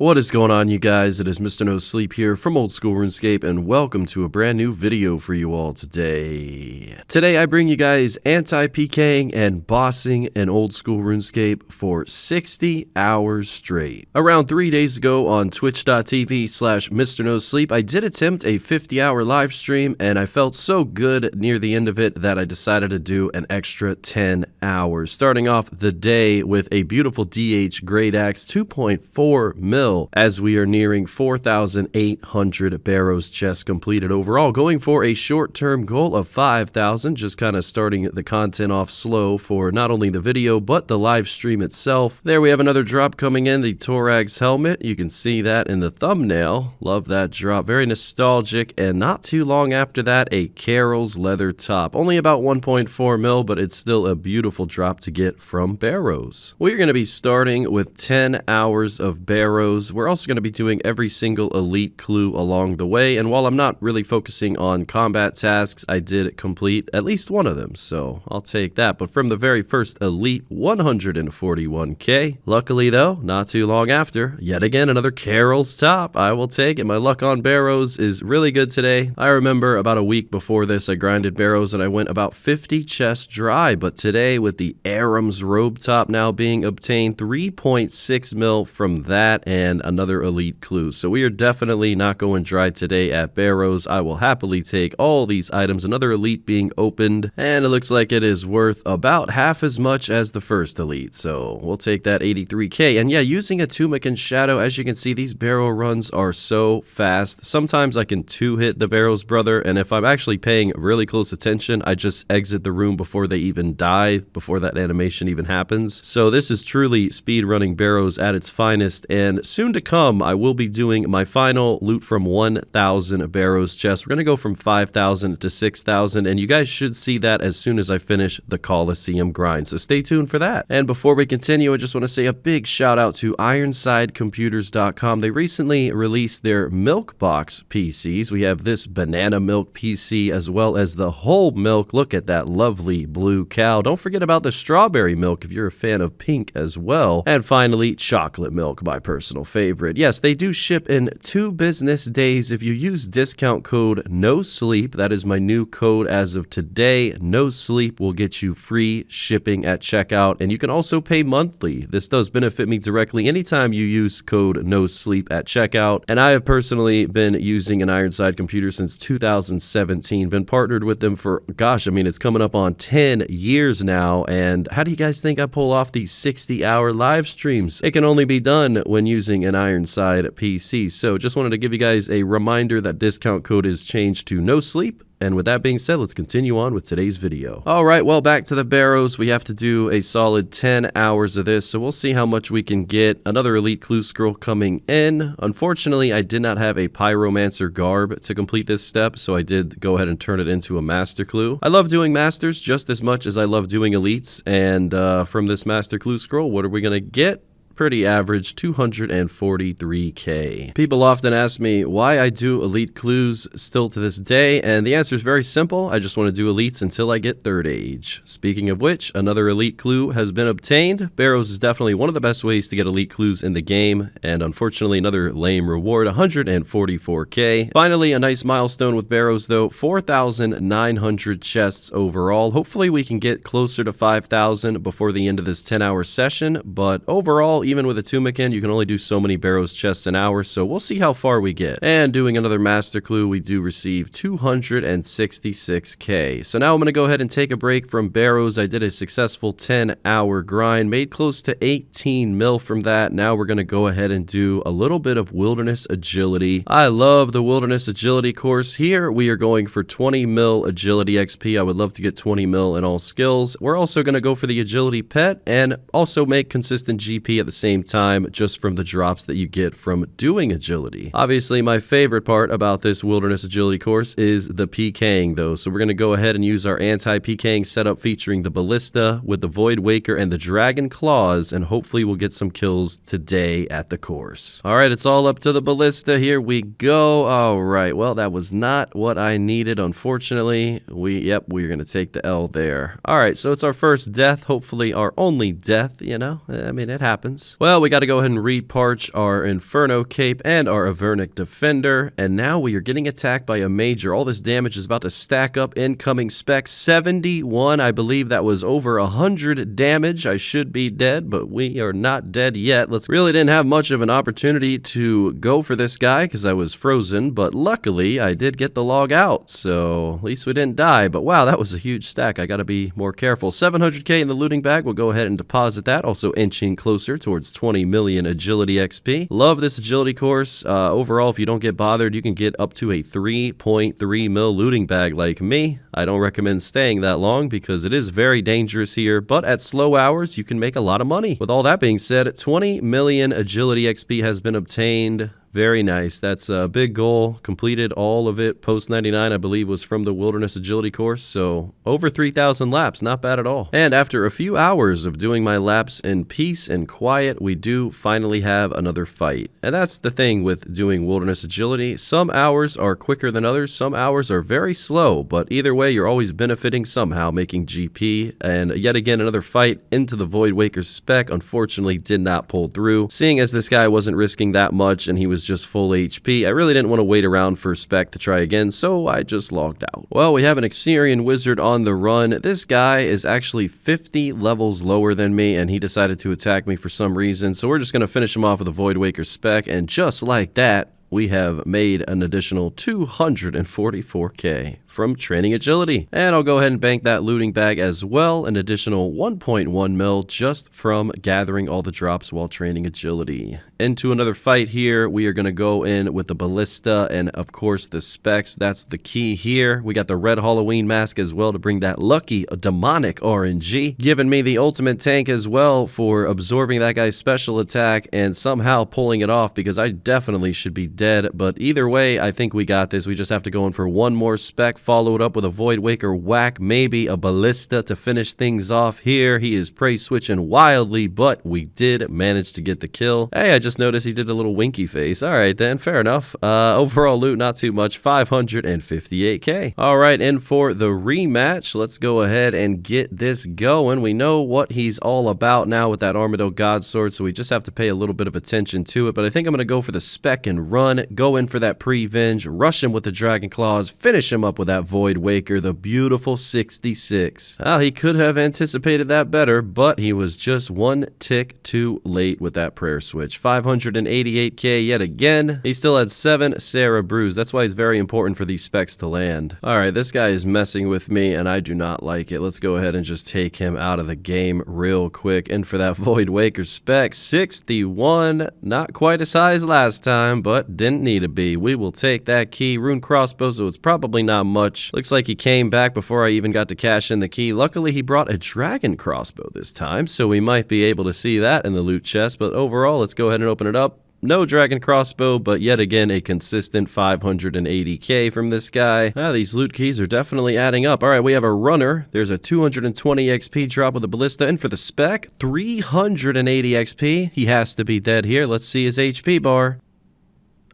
What is going on, you guys? It is Mr. No Sleep here from Old School RuneScape, and welcome to a brand new video for you all today. Today I bring you guys anti-Pking and bossing in Old School RuneScape for 60 hours straight. Around 3 days ago on twitch.tv/Mr. No Sleep, I did attempt a 50-hour live stream, and I felt so good near the end of it that I decided to do an extra 10 hours, starting off the day with a beautiful DH Great Axe 2.4 mil. As we are nearing 4,800 Barrows chests completed overall, going for a short-term goal of 5,000, just kind of starting the content off slow for not only the video but the live stream itself. There we have another drop coming in, the Thorax helmet. You can see that in the thumbnail. Love that drop, very nostalgic. And not too long after that, a Carol's leather top, only about 1.4 mil, but it's still a beautiful drop to get from Barrows. We're going to be starting with 10 hours of Barrows. We're also going to be doing every single elite clue along the way, and while I'm not really focusing on combat tasks, I did complete at least one of them, so I'll take that. But from the very first elite, 141k. Luckily though, not too long after, yet again another Carol's top. I will take it. My luck on Barrows is really good today. I remember about a week before this I grinded Barrows and I went about 50 chests dry, but today with the Aram's robe top now being obtained, 3.6 mil from that and another elite clue. So we are definitely not going dry today at Barrows. I will happily take all these items. Another elite being opened, and it looks like it is worth about half as much as the first elite. So we'll take that 83k. And yeah, using a Tunic and Shadow, as you can see, these barrow runs are so fast. Sometimes I can two-hit the Barrows brother, and if I'm actually paying really close attention, I just exit the room before they even die, before that animation even happens. So this is truly speed running Barrows at its finest, and soon to come, I will be doing my final loot from 1,000 Barrows chests. We're going to go from 5,000 to 6,000, and you guys should see that as soon as I finish the Coliseum grind, so stay tuned for that. And before we continue, I just want to say a big shout out to IronSideComputers.com. They recently released their milk box PCs. We have this banana milk PC as well as the whole milk. Look at that lovely blue cow. Don't forget about the strawberry milk if you're a fan of pink as well. And finally, chocolate milk, my personal favorite. Yes, they do ship in 2 business days if you use discount code NOSLEEP. That is my new code as of today. NOSLEEP will get you free shipping at checkout, and you can also pay monthly. This does benefit me directly anytime you use code NOSLEEP at checkout, and I have personally been using an IronSide computer since 2017. Been partnered with them for, gosh, I mean, it's coming up on 10 years now, and how do you guys think I pull off these 60-hour live streams? It can only be done when using an IronSide PC. So just wanted to give you guys a reminder that discount code is changed to NOSLEEP. And with that being said, let's continue on with today's video. Alright, well, back to the Barrows. We have to do a solid 10 hours of this, so we'll see how much we can get. Another elite clue scroll coming in. Unfortunately, I did not have a Pyromancer garb to complete this step, so I did go ahead and turn it into a master clue. I love doing masters just as much as I love doing elites, and from this master clue scroll, what are we going to get? Pretty average, 243k. People often ask me why I do elite clues still to this day, and the answer is very simple. I just want to do elites until I get 3rd age. Speaking of which, another elite clue has been obtained. Barrows is definitely one of the best ways to get elite clues in the game, and unfortunately another lame reward, 144k. Finally, a nice milestone with Barrows though, 4,900 chests overall. Hopefully we can get closer to 5,000 before the end of this 10-hour session, but overall, even with a Tumican, you can only do so many Barrows chests an hour, so we'll see how far we get. And doing another master clue, we do receive 266k. So now I'm going to go ahead and take a break from Barrows. I did a successful 10-hour grind, made close to 18 mil from that. Now we're going to go ahead and do a little bit of Wilderness Agility. I love the Wilderness Agility course. Here we are going for 20 mil Agility XP. I would love to get 20 mil in all skills. We're also going to go for the Agility Pet and also make consistent GP at the same time, just from the drops that you get from doing agility. Obviously, my favorite part about this Wilderness Agility course is the Pking though, so we're going to go ahead and use our anti-Pking setup featuring the Ballista with the Void Waker and the Dragon Claws, and hopefully we'll get some kills today at the course. Alright, it's all up to the Ballista. Here we go. Alright, well, that was not what I needed, unfortunately. We're going to take the L there. Alright, so it's our first death, hopefully our only death, you know? I mean, it happens. weapons. Well, we got to go ahead and reparch our Inferno Cape and our Avernic Defender, and now we are getting attacked by a Major. All this damage is about to stack up. Incoming spec 71. I believe that was over 100 damage. I should be dead, but we are not dead yet. Really didn't have much of an opportunity to go for this guy because I was frozen, but luckily I did get the log out, so at least we didn't die. But wow, that was a huge stack. I gotta be more careful. 700k in the looting bag. We'll go ahead and deposit that, also inching closer towards 20 million agility XP. Love this agility course. Overall, if you don't get bothered, you can get up to a 3.3 mil looting bag like me. I don't recommend staying that long because it is very dangerous here, but at slow hours you can make a lot of money. With all that being said, 20 million agility XP has been obtained. Very nice. That's a big goal. Completed all of it. Post 99, I believe, was from the Wilderness Agility course, so over 3,000 laps. Not bad at all. And after a few hours of doing my laps in peace and quiet, we do finally have another fight. And that's the thing with doing Wilderness Agility. Some hours are quicker than others. Some hours are very slow, but either way, you're always benefiting somehow, making GP. And yet again, another fight into the Void Waker spec. Unfortunately, did not pull through. Seeing as this guy wasn't risking that much and he was just full HP, I really didn't want to wait around for spec to try again, so I just logged out. Well, we have an Xerian wizard on the run. This guy is actually 50 levels lower than me, and he decided to attack me for some reason, so we're just going to finish him off with a Void Waker spec, and just like that, we have made an additional 244k from training agility. And I'll go ahead and bank that looting bag as well, an additional 1.1 mil just from gathering all the drops while training agility. Into another fight here, we are going to go in with the ballista and of course the specs. That's the key here. We got the red Halloween mask as well to bring that lucky demonic RNG, giving me the ultimate tank as well for absorbing that guy's special attack and somehow pulling it off, because I definitely should be dead. But either way, I think we got this. We just have to go in for one more spec, follow it up with a Void Waker whack, maybe a ballista to finish things off here. He is prey switching wildly, but we did manage to get the kill. Hey, I just noticed he did a little winky face. All right then, fair enough. Overall loot, not too much, 558k. All right, and for the rematch, let's go ahead and get this going. We know what he's all about now with that Armado God Sword, so we just have to pay a little bit of attention to it. But I think I'm going to go for the spec and run, go in for that pre-venge, rush him with the Dragon Claws, finish him up with that Void Waker, the beautiful 66. Well, he could have anticipated that better, but he was just one tick too late with that prayer switch. 588k yet again. He still had 7 Sarah brews. That's why it's very important for these specs to land. All right, this guy is messing with me, and I do not like it. Let's go ahead and just take him out of the game real quick. And for that Void Waker spec, 61. Not quite as high as last time, but didn't need to be. We will take that key. Rune crossbow, so it's probably not much. Looks like he came back before I even got to cash in the key. Luckily, he brought a dragon crossbow this time, so we might be able to see that in the loot chest. But overall, let's go ahead and open it up. No dragon crossbow, but yet again a consistent 580k from this guy. These loot keys are definitely adding up. All right, we have a runner. There's a 220 XP drop with a ballista. And for the spec, 380 XP. He has to be dead here. Let's see his HP bar.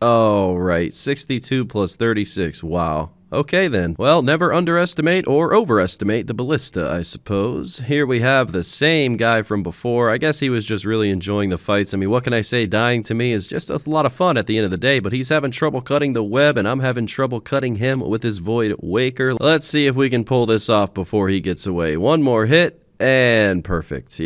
Oh, right. 62 plus 36. Wow. Okay then. Well, never underestimate or overestimate the ballista, I suppose. Here we have the same guy from before. I guess he was just really enjoying the fights. I mean, what can I say? Dying to me is just a lot of fun at the end of the day, but he's having trouble cutting the web, and I'm having trouble cutting him with his Void Waker. Let's see if we can pull this off before he gets away. One more hit, and perfect.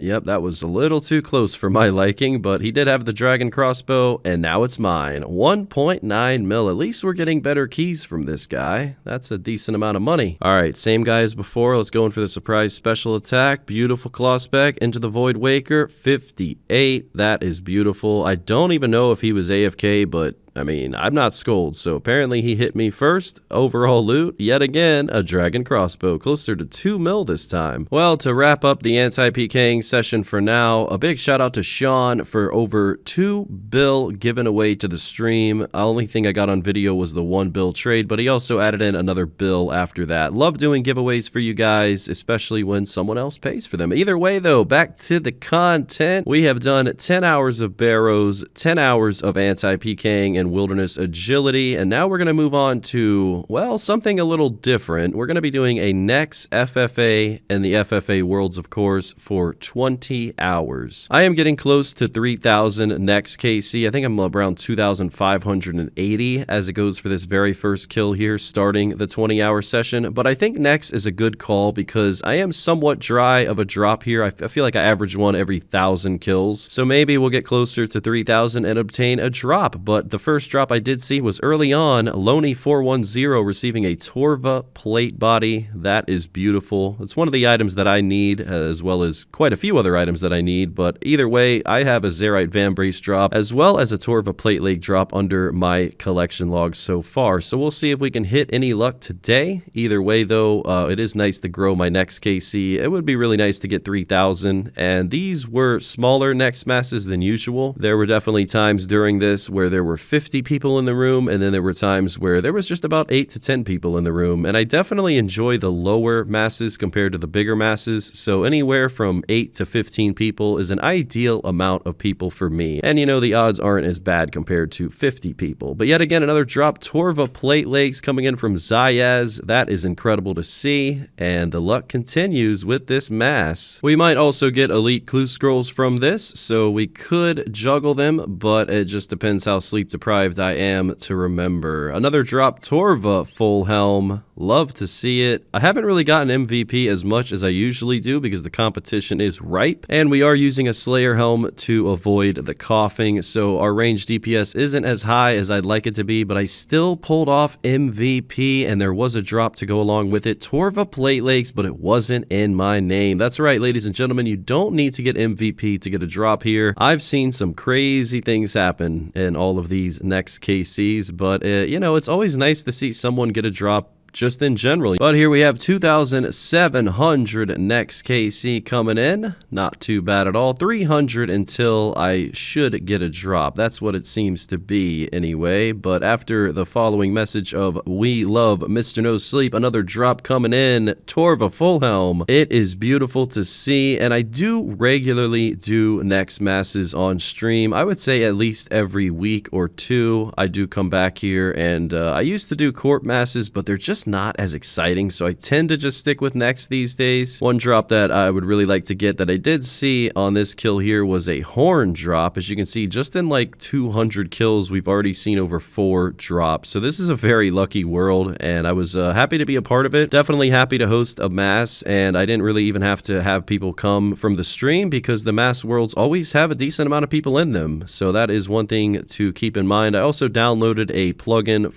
Yep, that was a little too close for my liking, but he did have the dragon crossbow, and now it's mine. 1.9 mil. At least we're getting better keys from this guy. That's a decent amount of money. All right, same guy as before. Let's go in for the surprise special attack. Beautiful claw spec into the Void Waker. 58. That is beautiful. I don't even know if he was AFK, but I mean, I'm not Scold, so apparently he hit me first. Overall loot, yet again, a dragon crossbow, closer to 2 mil this time. Well, to wrap up the Anti-Pking session for now, a big shout out to Sean for over 2 bill given away to the stream. The only thing I got on video was the 1 bill trade, but he also added in another bill after that. Love doing giveaways for you guys, especially when someone else pays for them. Either way though, back to the content. We have done 10 hours of Barrows, 10 hours of Anti-Pking, and and Wilderness Agility, and now we're going to move on to, well, something a little different. We're going to be doing a Nex FFA and the FFA Worlds, of course, for 20 hours. I am getting close to 3,000 Nex KC. I think I'm around 2,580 as it goes for this very first kill here, starting the 20-hour session, but I think Nex is a good call because I am somewhat dry of a drop here. I feel like I average one every 1,000 kills, so maybe we'll get closer to 3,000 and obtain a drop. But the first drop I did see was early on, Loney410 receiving a Torva plate body. That is beautiful. It's one of the items that I need, as well as quite a few other items that I need, but either way, I have a Zerite Vambrace drop, as well as a Torva plate leg drop under my collection log so far, so we'll see if we can hit any luck today. Either way, though, it is nice to grow my Nex KC. It would be really nice to get 3,000, and these were smaller Nex masses than usual. There were definitely times during this where there were 50 people in the room, and then there were times where there was just about 8 to 10 people in the room, and I definitely enjoy the lower masses compared to the bigger masses, so anywhere from 8 to 15 people is an ideal amount of people for me, and you know, the odds aren't as bad compared to 50 people. But yet again, another drop, Torva plate legs coming in from Zayaz. That is incredible to see, and the luck continues with this mass. We might also get elite clue scrolls from this, so we could juggle them, but it just depends how sleep deprived I am to remember. Another drop, Torva full helm. Love to see it. I haven't really gotten MVP as much as I usually do because the competition is ripe, and we are using a Slayer helm to avoid the coughing, so our range DPS isn't as high as I'd like it to be, but I still pulled off MVP, and there was a drop to go along with it. Torva plate legs, but it wasn't in my name. That's right, ladies and gentlemen, you don't need to get MVP to get a drop here. I've seen some crazy things happen in all of these Nex KCs, but you know, it's always nice to see someone get a drop just in general. But here we have 2,700 Nex KC coming in. Not too bad at all. 300 until I should get a drop. That's what it seems to be anyway. But after the following message of "We love Mr. No Sleep," another drop coming in. Torva full helm. It is beautiful to see, and I do regularly do Nex masses on stream. I would say at least every week or two I do come back here, and I used to do Corp masses, but they're just not as exciting, so I tend to just stick with Nex these days. One drop that I would really like to get that I did see on this kill here was a horn drop. As you can see, just in like 200 kills, we've already seen over 4 drops, so this is a very lucky world, and I was happy to be a part of it. Definitely happy to host a mass, and I didn't really even have to have people come from the stream because the mass worlds always have a decent amount of people in them, so that is one thing to keep in mind. I also downloaded a plugin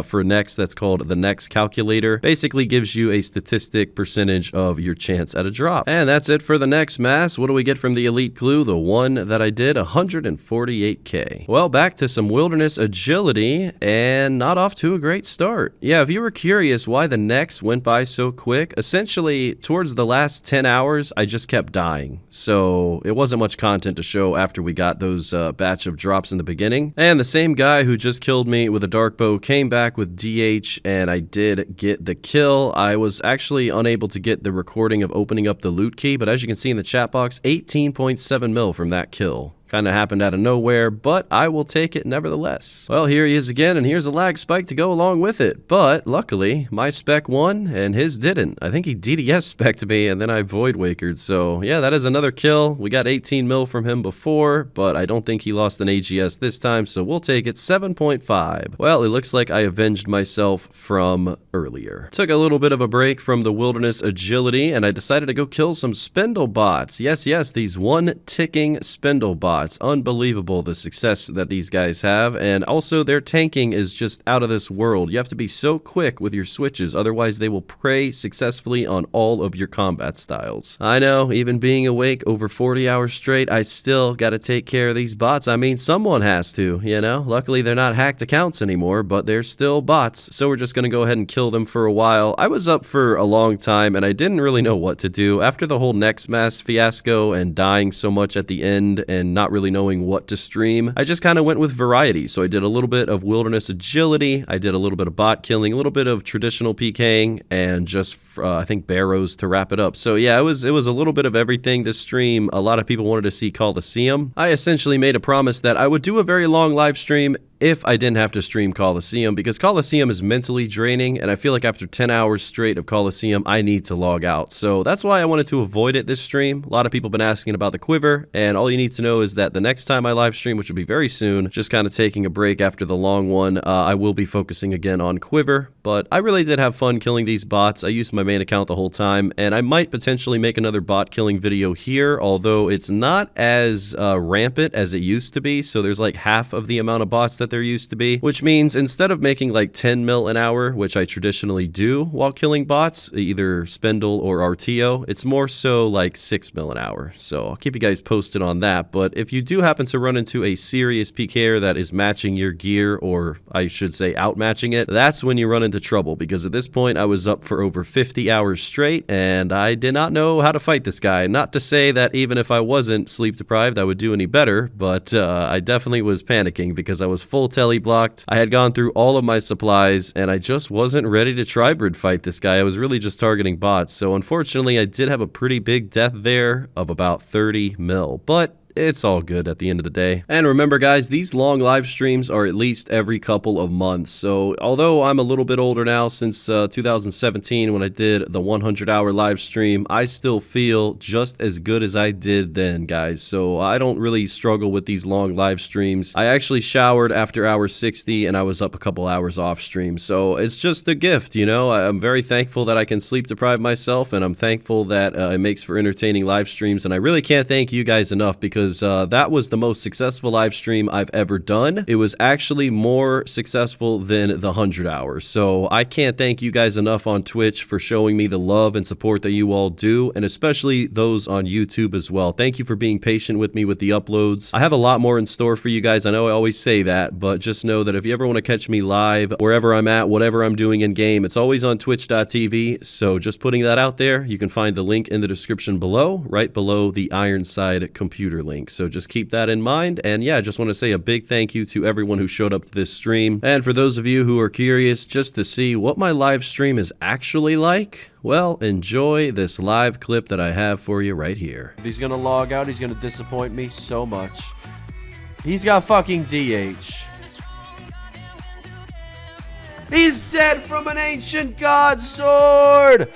for Nex that's called the Nex Calculator. Basically gives you a statistic percentage of your chance at a drop. And that's it for the next mass. What do we get from the elite clue? The one that I did, 148k. Well, back to some Wilderness Agility, and not off to a great start. Yeah, if you were curious why the Nex went by so quick, essentially towards the last 10 hours, I just kept dying. So it wasn't much content to show after we got those batch of drops in the beginning. And the same guy who just killed me with a dark bow came back with DH, and I did get the kill. I was actually unable to get the recording of opening up the loot key, but as you can see in the chat box, 18.7 mil from that kill. Kind of happened out of nowhere, but I will take it nevertheless. Well, here he is again, and here's a lag spike to go along with it. But luckily, my spec won, and his didn't. I think he DDS spec'd me, and then I Void Wakered. So yeah, that is another kill. We got 18 mil from him before, but I don't think he lost an AGS this time, so we'll take it 7.5. Well, it looks like I avenged myself from earlier. Took a little bit of a break from the Wilderness Agility, and I decided to go kill some spindle bots. Yes, these one-ticking spindle bots. Unbelievable the success that these guys have, and also their tanking is just out of this world. You have to be so quick with your switches, otherwise they will prey successfully on all of your combat styles. I know, even being awake over 40 hours straight, I still gotta take care of these bots. I mean, someone has to, you know? Luckily they're not hacked accounts anymore, but they're still bots, so we're just gonna go ahead and kill them for a while. I was up for a long time, and I didn't really know what to do. After the whole Nex mass fiasco and dying so much at the end and not really knowing what to stream, I just kind of went with variety. So I did a little bit of Wilderness Agility, I did a little bit of bot killing, a little bit of traditional PKing, and just I think Barrows to wrap it up. So yeah, it was a little bit of everything this stream. A lot of people wanted to see Coliseum. I essentially made a promise that I would do a very long live stream if I didn't have to stream Coliseum, because Coliseum is mentally draining, and I feel like after 10 hours straight of Coliseum, I need to log out. So that's why I wanted to avoid it this stream. A lot of people have been asking about the quiver, and all you need to know is that the next time I live stream, which will be very soon, just kind of taking a break after the long one, I will be focusing again on quiver. But I really did have fun killing these bots. I used my main account the whole time, and I might potentially make another bot killing video here, although it's not as rampant as it used to be. So there's like half of the amount of bots that there used to be, which means instead of making like 10 mil an hour, which I traditionally do while killing bots, either Spindle or RTO, it's more so like 6 mil an hour. So I'll keep you guys posted on that. But if you do happen to run into a serious PKer that is matching your gear, or I should say outmatching it, that's when you run into trouble, because at this point I was up for over 50 hours straight and I did not know how to fight this guy. Not to say that even if I wasn't sleep deprived I would do any better, but I definitely was panicking because I was full telly blocked. I had gone through all of my supplies and I just wasn't ready to tribrid fight this guy. I was really just targeting bots. So unfortunately I did have a pretty big death there of about 30 mil, but it's all good at the end of the day. And remember guys, these long live streams are at least every couple of months. So although I'm a little bit older now, since 2017 when I did the 100-hour live stream, I still feel just as good as I did then, guys. So I don't really struggle with these long live streams. I actually showered after hour 60 and I was up a couple hours off stream. So it's just a gift, you know. I'm very thankful that I can sleep deprive myself, and I'm thankful that it makes for entertaining live streams. And I really can't thank you guys enough, because that was the most successful live stream I've ever done. It was actually more successful than the 100 hours. So I can't thank you guys enough on Twitch for showing me the love and support that you all do, and especially those on YouTube as well. Thank you for being patient with me with the uploads. I have a lot more in store for you guys. I know I always say that, but just know that if you ever want to catch me live, wherever I'm at, whatever I'm doing in game, it's always on twitch.tv. So just putting that out there. You can find the link in the description below, right below the IronSide computer link. So just keep that in mind. And yeah, I just want to say a big thank you to everyone who showed up to this stream. And for those of you who are curious just to see what my live stream is actually like, well, enjoy this live clip that I have for you right here. If he's gonna log out, he's gonna disappoint me so much. He's got fucking DH. He's dead from an ancient god sword!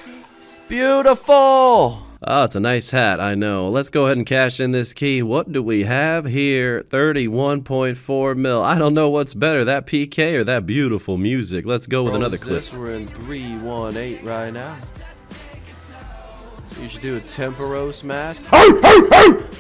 Beautiful! Oh, it's a nice hat, I know. Let's go ahead and cash in this key. What do we have here? 31.4 mil. I don't know what's better, that PK or that beautiful music. Let's go with another clip. We're in 318 right now. You should do a Temporos mask.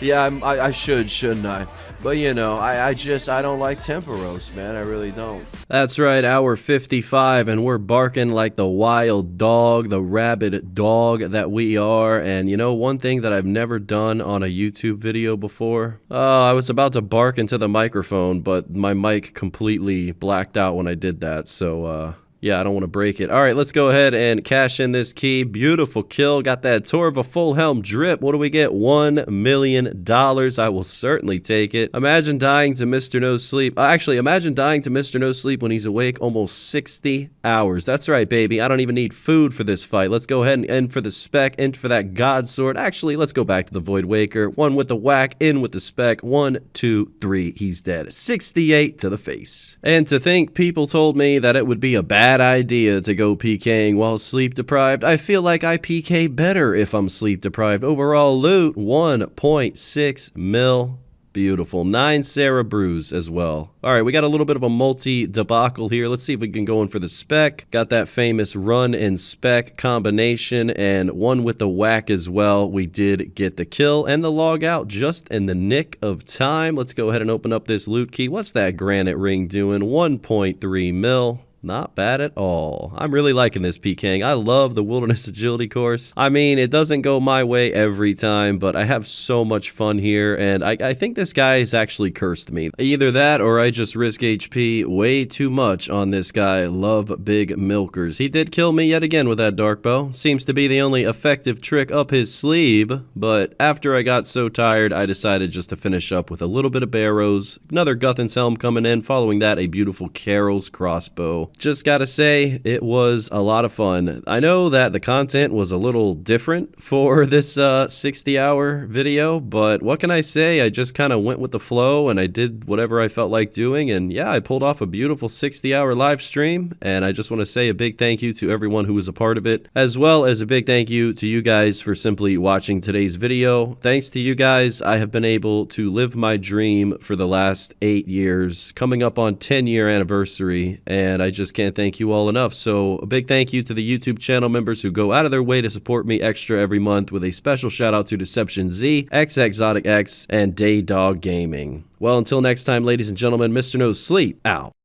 Yeah, I should, shouldn't I? But you know, I don't like Temporos, man. I really don't. That's right, hour 55, and we're barking like the wild dog, the rabid dog that we are. And you know, one thing that I've never done on a YouTube video before? I was about to bark into the microphone, but my mic completely blacked out when I did that. So, yeah, I don't want to break it. All right, let's go ahead and cash in this key. Beautiful kill. Got that Torva full helm drip. What do we get? $1 million. I will certainly take it. Imagine dying to Mr. No Sleep. Actually, imagine dying to Mr. No Sleep when he's awake almost 60 hours. That's right, baby. I don't even need food for this fight. Let's go ahead and end for the spec, end for that god sword. Actually, let's go back to the Void Waker. One with the whack, in with the spec. 1, 2, 3. He's dead. 68 to the face. And to think people told me that it would be a bad idea to go PKing while sleep deprived. I feel like I PK better if I'm sleep deprived. Overall loot, 1.6 mil. Beautiful. 9 Sarah brews as well. All right, we got a little bit of a multi debacle here. Let's see if we can go in for the spec. Got that famous run and spec combination, and one with the whack as well. We did get the kill and the log out just in the nick of time. Let's go ahead and open up this loot key. What's that granite ring doing? 1.3 mil. Not bad at all. I'm really liking this PKing. I love the Wilderness Agility course. I mean, it doesn't go my way every time, but I have so much fun here, and I think this guy has actually cursed me. Either that, or I just risk HP way too much on this guy. Love big milkers. He did kill me yet again with that dark bow. Seems to be the only effective trick up his sleeve, but after I got so tired, I decided just to finish up with a little bit of Barrows. Another Guthin's Helm coming in. Following that, a beautiful Carol's crossbow. So just gotta say, it was a lot of fun. I know that the content was a little different for this 60-hour video, but what can I say? I just kind of went with the flow and I did whatever I felt like doing, and yeah, I pulled off a beautiful 60-hour live stream, and I just want to say a big thank you to everyone who was a part of it, as well as a big thank you to you guys for simply watching today's video. Thanks to you guys, I have been able to live my dream for the last 8 years, coming up on 10-year anniversary, and I just can't thank you all enough. So a big thank you to the YouTube channel members who go out of their way to support me extra every month, with a special shout out to DeceptionZ, xXzoticx, and DaeDogGaming. Well, until next time, ladies and gentlemen, Mr. No Sleep out.